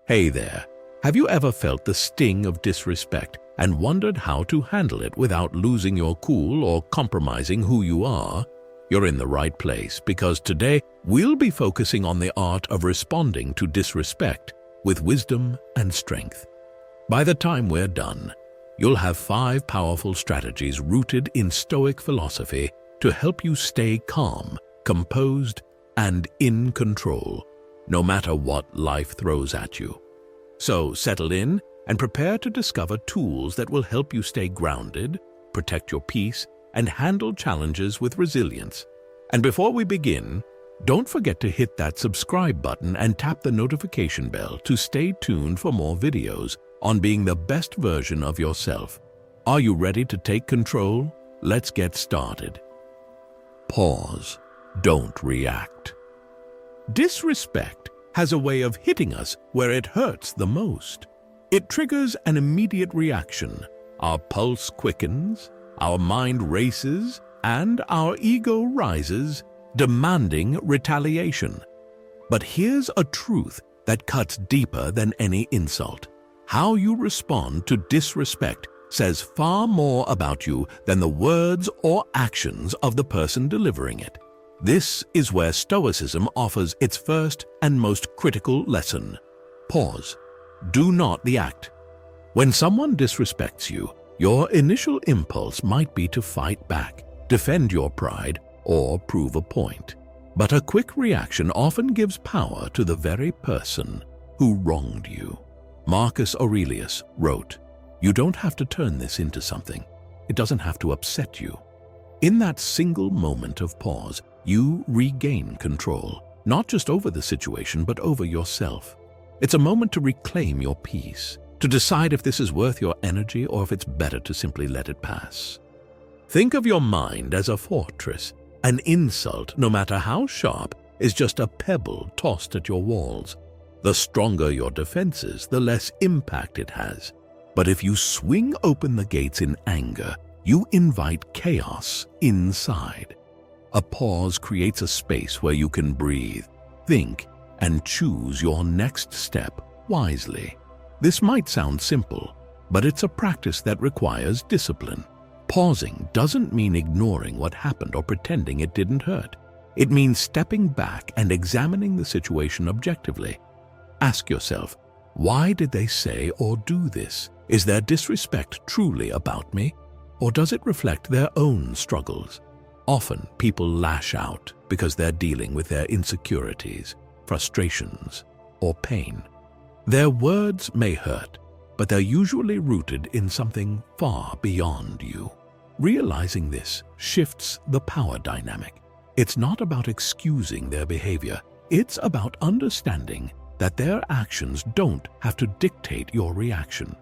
Hey there, have you ever felt the sting of disrespect and wondered how to handle it without losing your cool or compromising who you are? You're in the right place because today we'll be focusing on the art of responding to disrespect with wisdom and strength. By the time we're done, you'll have 5 powerful strategies rooted in Stoic philosophy to help you stay calm, composed, and in control, no matter what life throws at you. So settle in and prepare to discover tools that will help you stay grounded, protect your peace, and handle challenges with resilience. And before we begin, don't forget to hit that subscribe button and tap the notification bell to stay tuned for more videos on being the best version of yourself. Are you ready to take control? Let's get started. Pause. Don't react. Disrespect has a way of hitting us where it hurts the most. It triggers an immediate reaction. Our pulse quickens, our mind races, and our ego rises, demanding retaliation. But here's a truth that cuts deeper than any insult. How you respond to disrespect says far more about you than the words or actions of the person delivering it. This is where Stoicism offers its first and most critical lesson. Pause. Do not react. When someone disrespects you, your initial impulse might be to fight back, defend your pride, or prove a point. But a quick reaction often gives power to the very person who wronged you. Marcus Aurelius wrote, "You don't have to turn this into something. It doesn't have to upset you." In that single moment of pause, you regain control, not just over the situation, but over yourself. It's a moment to reclaim your peace, to decide if this is worth your energy or if it's better to simply let it pass. Think of your mind as a fortress. An insult, no matter how sharp, is just a pebble tossed at your walls. The stronger your defenses, the less impact it has. But if you swing open the gates in anger, you invite chaos inside. A pause creates a space where you can breathe, think, and choose your next step wisely. This might sound simple, but it's a practice that requires discipline. Pausing doesn't mean ignoring what happened or pretending it didn't hurt. It means stepping back and examining the situation objectively. Ask yourself, why did they say or do this? Is their disrespect truly about me? Or does it reflect their own struggles? Often people lash out because they're dealing with their insecurities, frustrations, or pain. Their words may hurt, but they're usually rooted in something far beyond you. Realizing this shifts the power dynamic. It's not about excusing their behavior. It's about understanding that their actions don't have to dictate your reaction.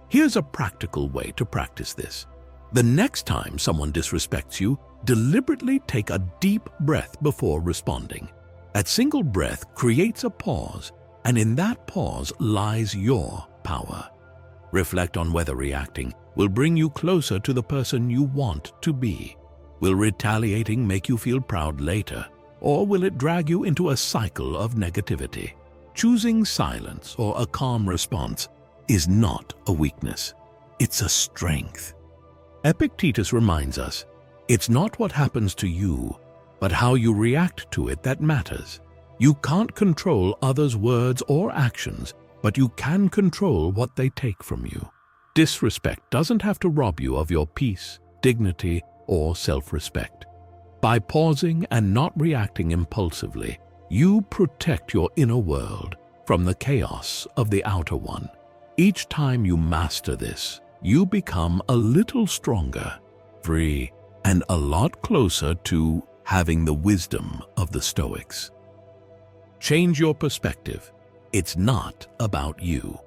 Here's a practical way to practice this. The next time someone disrespects you, deliberately take a deep breath before responding. That single breath creates a pause, and in that pause lies your power. Reflect on whether reacting will bring you closer to the person you want to be. Will retaliating make you feel proud later, or will it drag you into a cycle of negativity? Choosing silence or a calm response is not a weakness. It's a strength. Epictetus reminds us, it's not what happens to you, but how you react to it that matters. You can't control others' words or actions, but you can control what they take from you. Disrespect doesn't have to rob you of your peace, dignity, or self-respect. By pausing and not reacting impulsively, you protect your inner world from the chaos of the outer one. Each time you master this, you become a little stronger, free, and a lot closer to having the wisdom of the Stoics. Change your perspective. It's not about you.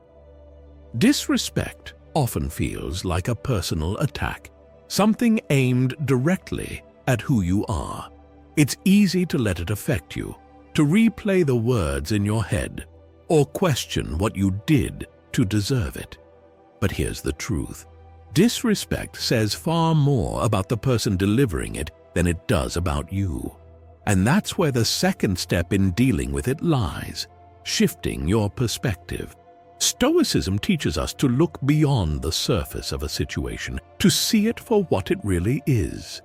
Disrespect often feels like a personal attack, something aimed directly at who you are. It's easy to let it affect you, to replay the words in your head, or question what you did to deserve it. But here's the truth. Disrespect says far more about the person delivering it than it does about you. And that's where the second step in dealing with it lies. shifting your perspective. Stoicism teaches us to look beyond the surface of a situation, to see it for what it really is.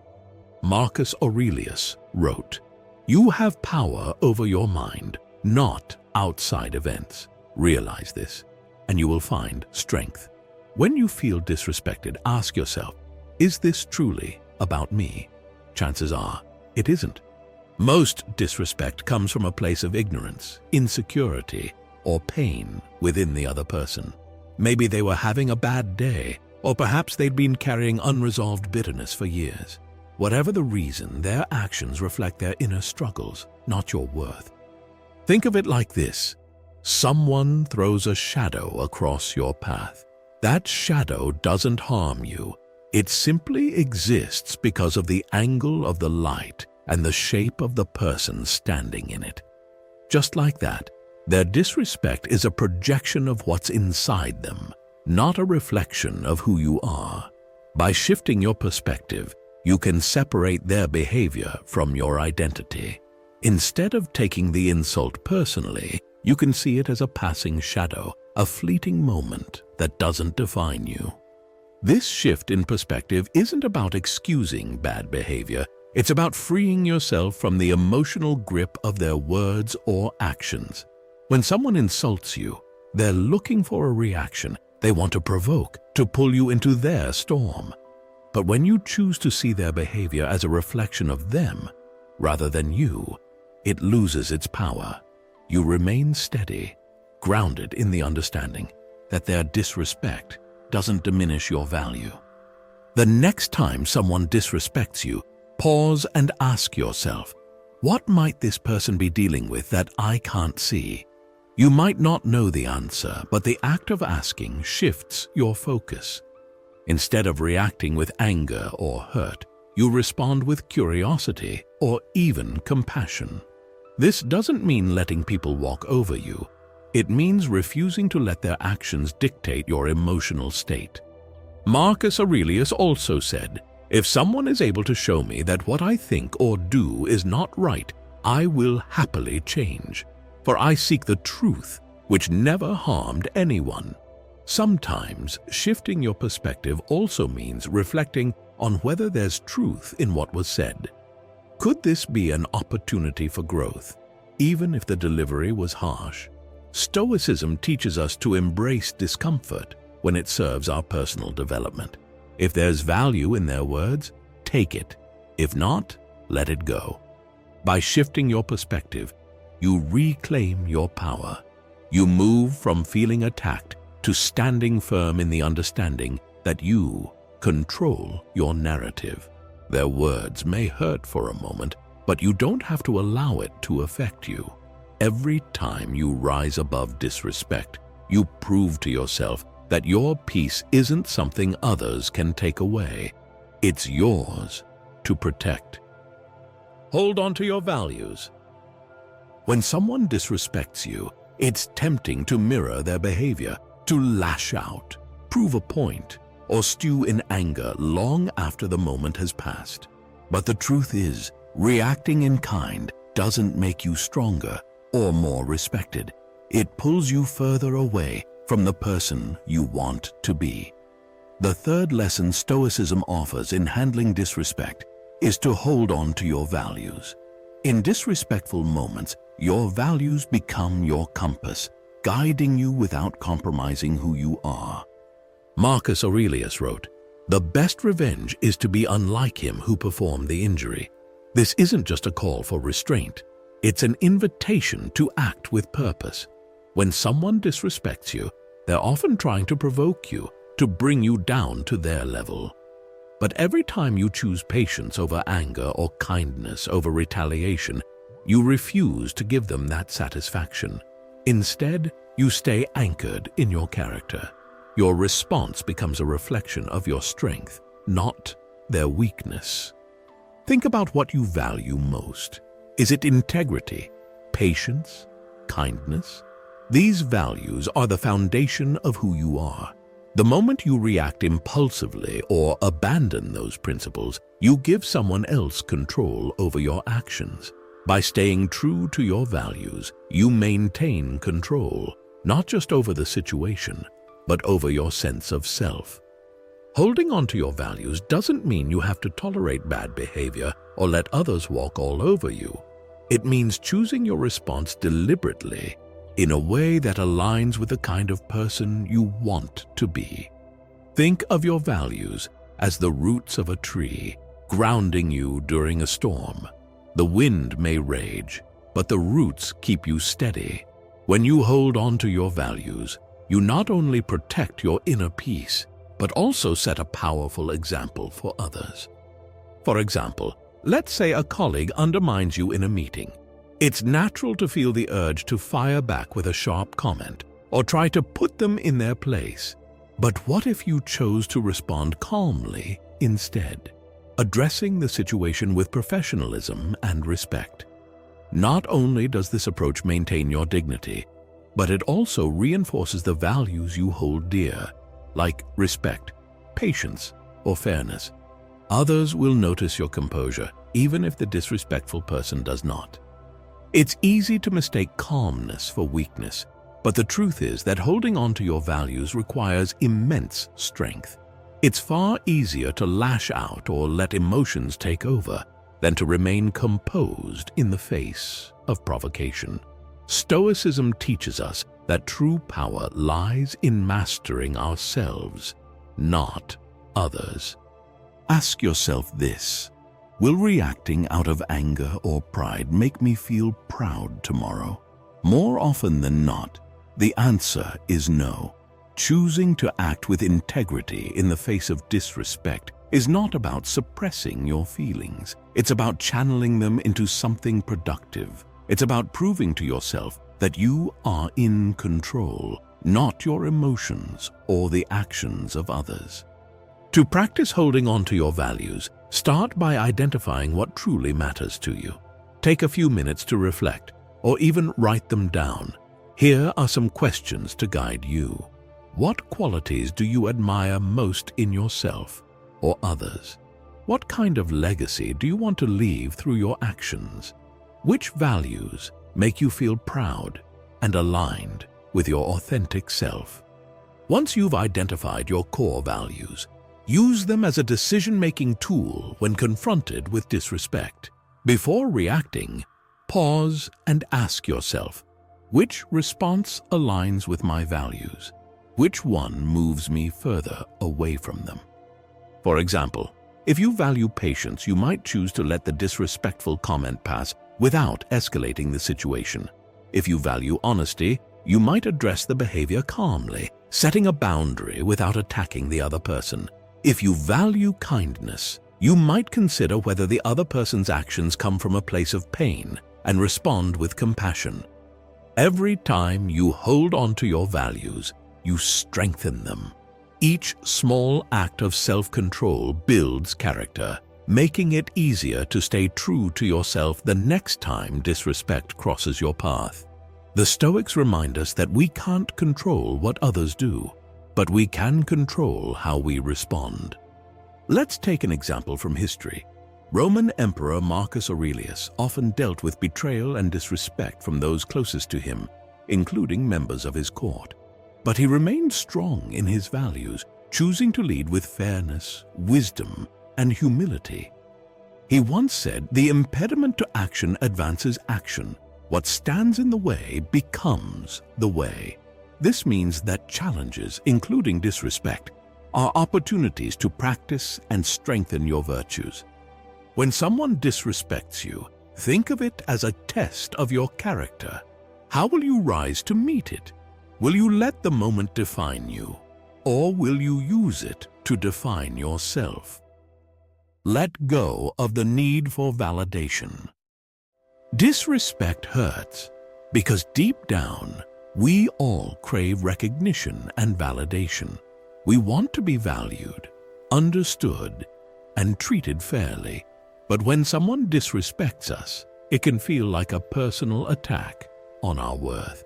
Marcus Aurelius wrote, "You have power over your mind, not outside events. Realize this, and you will find strength." When you feel disrespected, ask yourself, is this truly about me? Chances are, it isn't. Most disrespect comes from a place of ignorance, insecurity, or pain within the other person. Maybe they were having a bad day, or perhaps they'd been carrying unresolved bitterness for years. Whatever the reason, their actions reflect their inner struggles, not your worth. Think of it like this. Someone throws a shadow across your path. That shadow doesn't harm you. It simply exists because of the angle of the light and the shape of the person standing in it. Just like that, their disrespect is a projection of what's inside them, not a reflection of who you are. By shifting your perspective, you can separate their behavior from your identity. Instead of taking the insult personally, you can see it as a passing shadow, a fleeting moment that doesn't define you. This shift in perspective isn't about excusing bad behavior. It's about freeing yourself from the emotional grip of their words or actions. When someone insults you, they're looking for a reaction. They want to provoke, to pull you into their storm. But when you choose to see their behavior as a reflection of them, rather than you, it loses its power. You remain steady, grounded in the understanding that their disrespect doesn't diminish your value. The next time someone disrespects you, pause and ask yourself, what might this person be dealing with that I can't see? You might not know the answer, but the act of asking shifts your focus. Instead of reacting with anger or hurt, you respond with curiosity or even compassion. This doesn't mean letting people walk over you. It means refusing to let their actions dictate your emotional state. Marcus Aurelius also said, "If someone is able to show me that what I think or do is not right, I will happily change, for I seek the truth, which never harmed anyone." Sometimes shifting your perspective also means reflecting on whether there's truth in what was said. Could this be an opportunity for growth, even if the delivery was harsh? Stoicism teaches us to embrace discomfort when it serves our personal development. If there's value in their words, take it. If not, let it go. By shifting your perspective, you reclaim your power. You move from feeling attacked to standing firm in the understanding that you control your narrative. Their words may hurt for a moment, but you don't have to allow it to affect you. Every time you rise above disrespect, you prove to yourself that your peace isn't something others can take away. It's yours to protect. Hold on to your values. When someone disrespects you, it's tempting to mirror their behavior, to lash out, prove a point, or stew in anger long after the moment has passed. But the truth is, reacting in kind doesn't make you stronger or more respected. It pulls you further away from the person you want to be. The third lesson Stoicism offers in handling disrespect is to hold on to your values. In disrespectful moments, your values become your compass, guiding you without compromising who you are. Marcus Aurelius wrote, "The best revenge is to be unlike him who performed the injury." This isn't just a call for restraint. It's an invitation to act with purpose. When someone disrespects you, they're often trying to provoke you, to bring you down to their level. But every time you choose patience over anger or kindness over retaliation, you refuse to give them that satisfaction. Instead, you stay anchored in your character. Your response becomes a reflection of your strength, not their weakness. Think about what you value most. Is it integrity, patience, kindness? These values are the foundation of who you are. The moment you react impulsively or abandon those principles, you give someone else control over your actions. By staying true to your values, you maintain control, not just over the situation, but over your sense of self. Holding on to your values doesn't mean you have to tolerate bad behavior or let others walk all over you. It means choosing your response deliberately in a way that aligns with the kind of person you want to be. Think of your values as the roots of a tree, grounding you during a storm. The wind may rage, but the roots keep you steady. When you hold on to your values, you not only protect your inner peace, but also set a powerful example for others. For example, let's say a colleague undermines you in a meeting. It's natural to feel the urge to fire back with a sharp comment or try to put them in their place. But what if you chose to respond calmly instead, addressing the situation with professionalism and respect? Not only does this approach maintain your dignity, but it also reinforces the values you hold dear, like respect, patience, or fairness. Others will notice your composure, even if the disrespectful person does not. It's easy to mistake calmness for weakness, but the truth is that holding on to your values requires immense strength. It's far easier to lash out or let emotions take over than to remain composed in the face of provocation. Stoicism teaches us that true power lies in mastering ourselves, not others. Ask yourself this: will reacting out of anger or pride make me feel proud tomorrow? More often than not, the answer is no. Choosing to act with integrity in the face of disrespect is not about suppressing your feelings. It's about channeling them into something productive. It's about proving to yourself that you are in control, not your emotions or the actions of others. To practice holding on to your values, start by identifying what truly matters to you. Take a few minutes to reflect, or even write them down. Here are some questions to guide you. What qualities do you admire most in yourself or others? What kind of legacy do you want to leave through your actions? Which values make you feel proud and aligned with your authentic self? Once you've identified your core values, use them as a decision-making tool when confronted with disrespect. Before reacting, pause and ask yourself, which response aligns with my values? Which one moves me further away from them? For example, if you value patience, you might choose to let the disrespectful comment pass without escalating the situation. If you value honesty, you might address the behavior calmly, setting a boundary without attacking the other person. If you value kindness, you might consider whether the other person's actions come from a place of pain and respond with compassion. Every time you hold on to your values, you strengthen them. Each small act of self-control builds character, making it easier to stay true to yourself the next time disrespect crosses your path. The Stoics remind us that we can't control what others do, but we can control how we respond. Let's take an example from history. Roman Emperor Marcus Aurelius often dealt with betrayal and disrespect from those closest to him, including members of his court. But he remained strong in his values, choosing to lead with fairness, wisdom, and humility. He once said, "The impediment to action advances action. What stands in the way becomes the way." This means that challenges, including disrespect, are opportunities to practice and strengthen your virtues. When someone disrespects you, think of it as a test of your character. How will you rise to meet it? Will you let the moment define you, or will you use it to define yourself? Let go of the need for validation. Disrespect hurts because deep down, we all crave recognition and validation. We want to be valued, understood, and treated fairly. But when someone disrespects us, it can feel like a personal attack on our worth.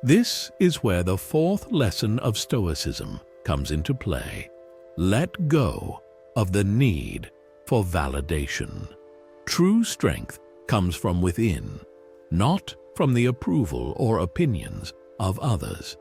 This is where the fourth lesson of Stoicism comes into play. Let go of the need for validation. True strength comes from within, not from the approval or opinions of others.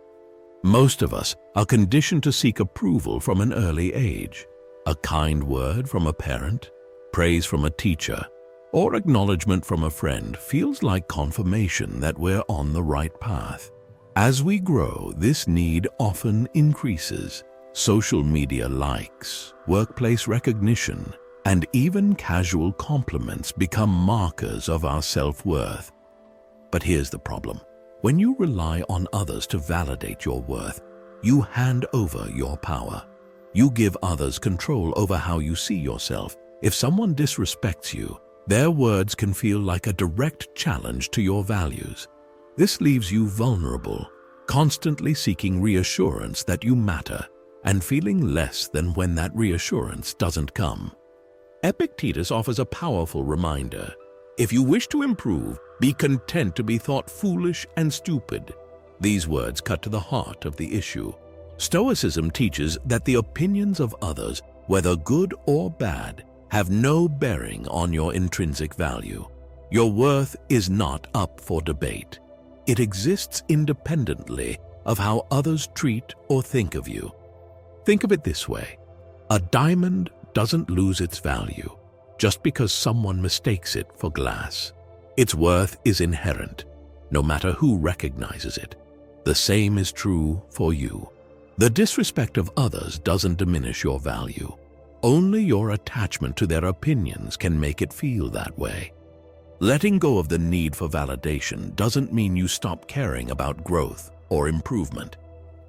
Most of us are conditioned to seek approval from an early age. A kind word from a parent, praise from a teacher, or acknowledgement from a friend feels like confirmation that we're on the right path. As we grow, this need often increases. Social media likes, workplace recognition, and even casual compliments become markers of our self-worth. But here's the problem. When you rely on others to validate your worth, you hand over your power. You give others control over how you see yourself. If someone disrespects you, their words can feel like a direct challenge to your values. This leaves you vulnerable, constantly seeking reassurance that you matter, and feeling less than when that reassurance doesn't come. Epictetus offers a powerful reminder. If you wish to improve, be content to be thought foolish and stupid. These words cut to the heart of the issue. Stoicism teaches that the opinions of others, whether good or bad, have no bearing on your intrinsic value. Your worth is not up for debate. It exists independently of how others treat or think of you. Think of it this way. A diamond doesn't lose its value just because someone mistakes it for glass. Its worth is inherent, no matter who recognizes it. The same is true for you. The disrespect of others doesn't diminish your value. Only your attachment to their opinions can make it feel that way. Letting go of the need for validation doesn't mean you stop caring about growth or improvement.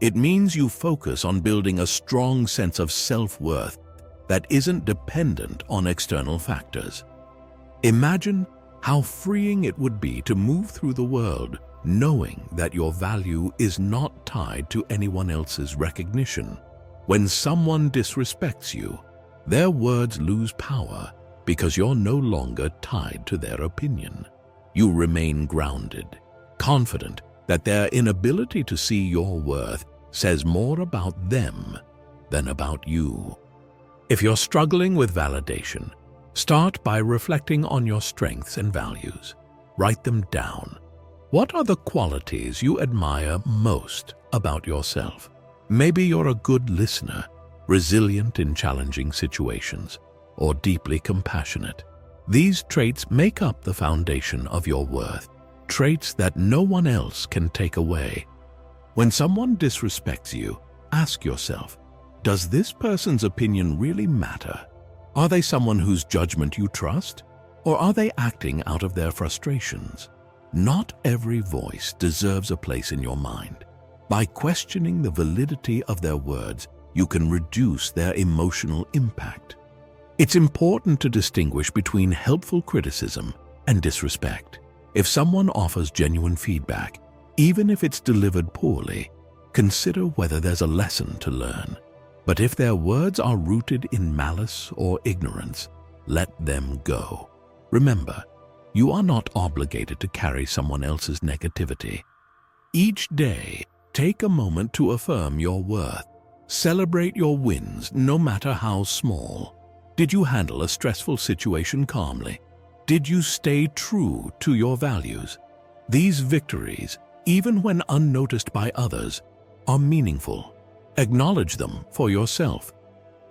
It means you focus on building a strong sense of self-worth that isn't dependent on external factors. Imagine how freeing it would be to move through the world knowing that your value is not tied to anyone else's recognition. When someone disrespects you, their words lose power because you're no longer tied to their opinion. You remain grounded, confident that their inability to see your worth says more about them than about you. If you're struggling with validation, start by reflecting on your strengths and values. Write them down. What are the qualities you admire most about yourself? Maybe you're a good listener, resilient in challenging situations, or deeply compassionate. These traits make up the foundation of your worth, traits that no one else can take away. When someone disrespects you, ask yourself, does this person's opinion really matter? Are they someone whose judgment you trust, or are they acting out of their frustrations? Not every voice deserves a place in your mind. By questioning the validity of their words, you can reduce their emotional impact. It's important to distinguish between helpful criticism and disrespect. If someone offers genuine feedback, even if it's delivered poorly, consider whether there's a lesson to learn. But if their words are rooted in malice or ignorance, let them go. Remember, you are not obligated to carry someone else's negativity. Each day, take a moment to affirm your worth. Celebrate your wins, no matter how small. Did you handle a stressful situation calmly? Did you stay true to your values? These victories, even when unnoticed by others, are meaningful. Acknowledge them for yourself.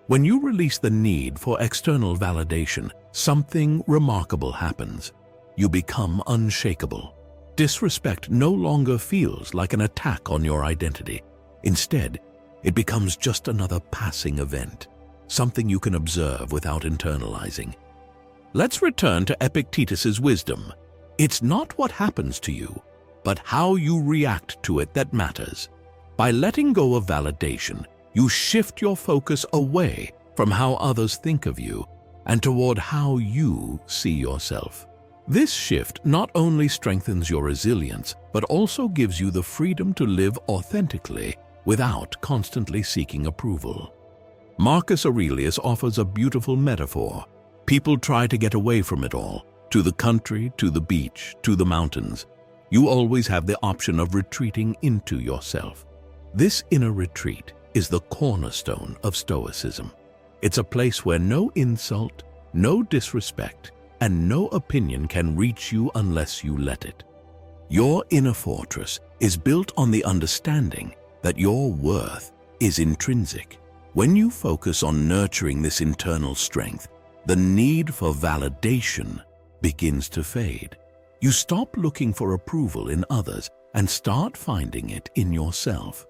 When you release the need for external validation, something remarkable happens. You become unshakable. Disrespect no longer feels like an attack on your identity. Instead, it becomes just another passing event, something you can observe without internalizing. Let's return to Epictetus's wisdom. It's not what happens to you, but how you react to it that matters. By letting go of validation, you shift your focus away from how others think of you and toward how you see yourself. This shift not only strengthens your resilience, but also gives you the freedom to live authentically without constantly seeking approval. Marcus Aurelius offers a beautiful metaphor. People try to get away from it all, to the country, to the beach, to the mountains. You always have the option of retreating into yourself. This inner retreat is the cornerstone of Stoicism. It's a place where no insult, no disrespect, and no opinion can reach you unless you let it. Your inner fortress is built on the understanding that your worth is intrinsic. When you focus on nurturing this internal strength, the need for validation begins to fade. You stop looking for approval in others and start finding it in yourself.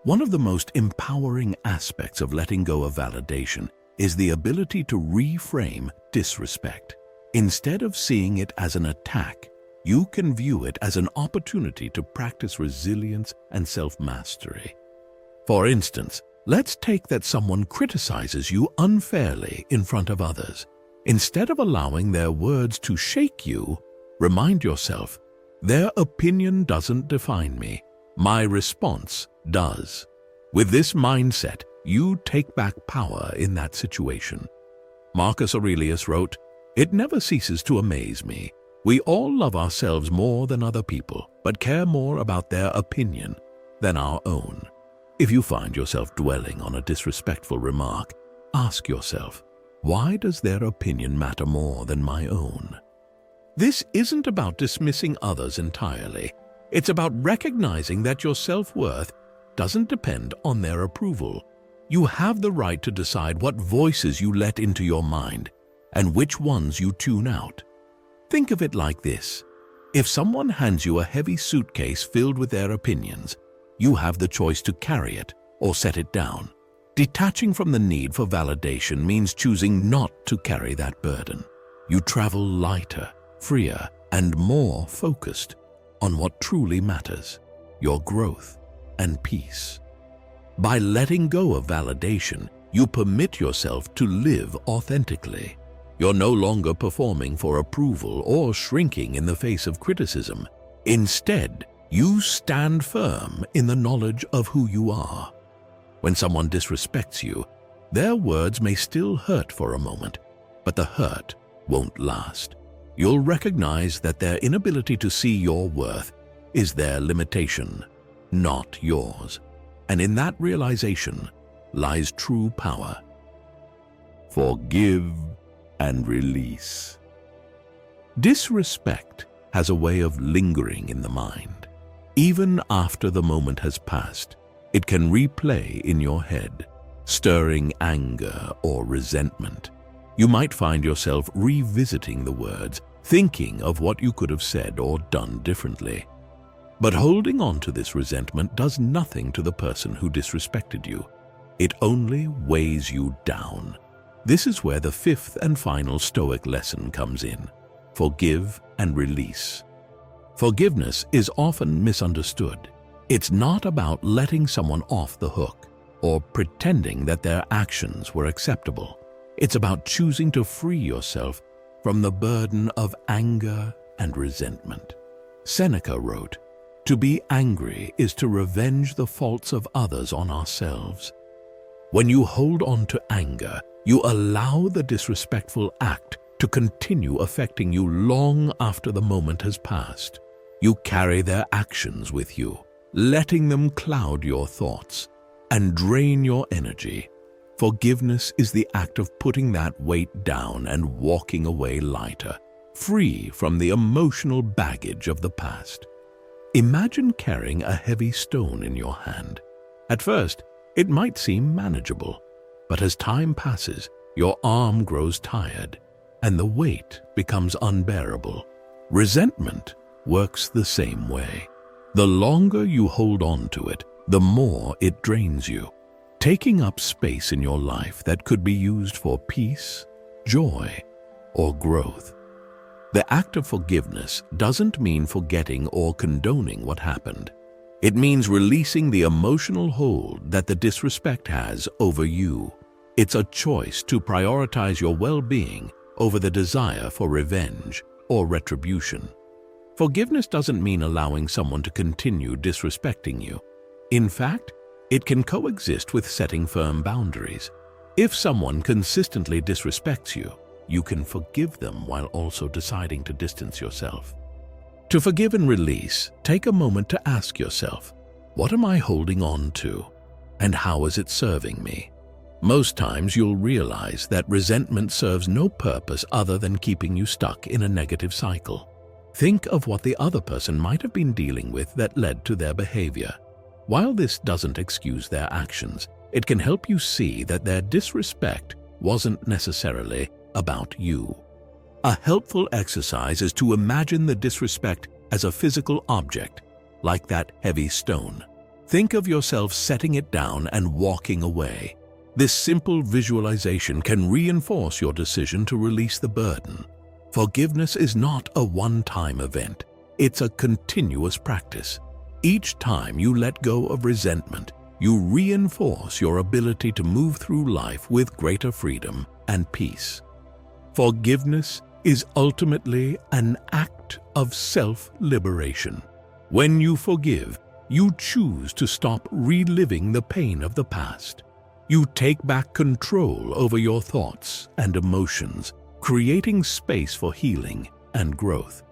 One of the most empowering aspects of letting go of validation is the ability to reframe disrespect. Instead of seeing it as an attack, you can view it as an opportunity to practice resilience and self-mastery. For instance, let's take that someone criticizes you unfairly in front of others. Instead of allowing their words to shake you, remind yourself, their opinion doesn't define me. My response does. With this mindset, you take back power in that situation. Marcus Aurelius wrote, "It never ceases to amaze me. We all love ourselves more than other people, but care more about their opinion than our own." If you find yourself dwelling on a disrespectful remark, ask yourself, why does their opinion matter more than my own? This isn't about dismissing others entirely. It's about recognizing that your self-worth doesn't depend on their approval. You have the right to decide what voices you let into your mind and which ones you tune out. Think of it like this. If someone hands you a heavy suitcase filled with their opinions, you have the choice to carry it or set it down. Detaching from the need for validation means choosing not to carry that burden. You travel lighter, freer, and more focused on what truly matters, your growth and peace. By letting go of validation, you permit yourself to live authentically. You're no longer performing for approval or shrinking in the face of criticism. Instead, you stand firm in the knowledge of who you are. When someone disrespects you, their words may still hurt for a moment, but the hurt won't last. You'll recognize that their inability to see your worth is their limitation, not yours. And in that realization lies true power. Forgive and release. Disrespect has a way of lingering in the mind. Even after the moment has passed, it can replay in your head, stirring anger or resentment. You might find yourself revisiting the words, thinking of what you could have said or done differently. But holding on to this resentment does nothing to the person who disrespected you. It only weighs you down. This is where the fifth and final Stoic lesson comes in: forgive and release. Forgiveness is often misunderstood. It's not about letting someone off the hook or pretending that their actions were acceptable. It's about choosing to free yourself from the burden of anger and resentment. Seneca wrote, "To be angry is to revenge the faults of others on ourselves." When you hold on to anger, you allow the disrespectful act to continue affecting you long after the moment has passed. You carry their actions with you, letting them cloud your thoughts and drain your energy. Forgiveness is the act of putting that weight down and walking away lighter, free from the emotional baggage of the past. Imagine carrying a heavy stone in your hand. At first, it might seem manageable, but as time passes, your arm grows tired and the weight becomes unbearable. Resentment works the same way. The longer you hold on to it, the more it drains you, taking up space in your life that could be used for peace, joy, or growth. The act of forgiveness doesn't mean forgetting or condoning what happened. It means releasing the emotional hold that the disrespect has over you. It's a choice to prioritize your well-being over the desire for revenge or retribution. Forgiveness doesn't mean allowing someone to continue disrespecting you. In fact, it can coexist with setting firm boundaries. If someone consistently disrespects you, you can forgive them while also deciding to distance yourself. To forgive and release, take a moment to ask yourself, what am I holding on to, and how is it serving me? Most times you'll realize that resentment serves no purpose other than keeping you stuck in a negative cycle. Think of what the other person might have been dealing with that led to their behavior. While this doesn't excuse their actions, it can help you see that their disrespect wasn't necessarily about you. A helpful exercise is to imagine the disrespect as a physical object, like that heavy stone. Think of yourself setting it down and walking away. This simple visualization can reinforce your decision to release the burden. Forgiveness is not a one-time event. It's a continuous practice. Each time you let go of resentment, you reinforce your ability to move through life with greater freedom and peace. Forgiveness is ultimately an act of self-liberation. When you forgive, you choose to stop reliving the pain of the past. You take back control over your thoughts and emotions, creating space for healing and growth.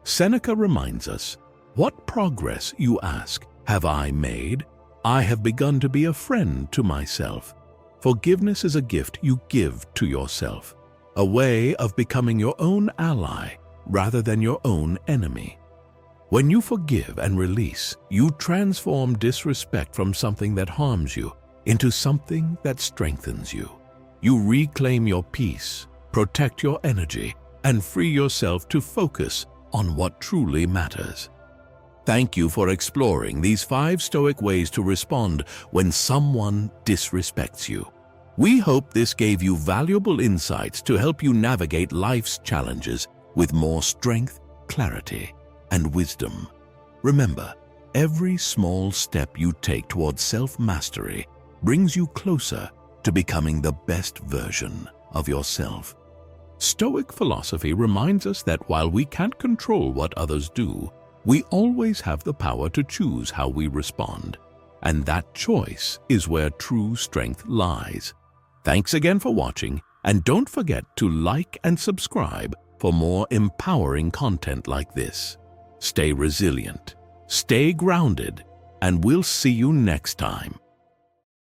Seneca reminds us, "What progress, you ask, have I made? I have begun to be a friend to myself." Forgiveness is a gift you give to yourself, a way of becoming your own ally rather than your own enemy. When you forgive and release, you transform disrespect from something that harms you into something that strengthens you. You reclaim your peace, protect your energy, and free yourself to focus on what truly matters. Thank you for exploring these 5 Stoic ways to respond when someone disrespects you. We hope this gave you valuable insights to help you navigate life's challenges with more strength, clarity, and wisdom. Remember, every small step you take towards self-mastery brings you closer to becoming the best version of yourself. Stoic philosophy reminds us that while we can't control what others do, we always have the power to choose how we respond. And that choice is where true strength lies. Thanks again for watching, and don't forget to like and subscribe for more empowering content like this. Stay resilient, stay grounded, and we'll see you next time.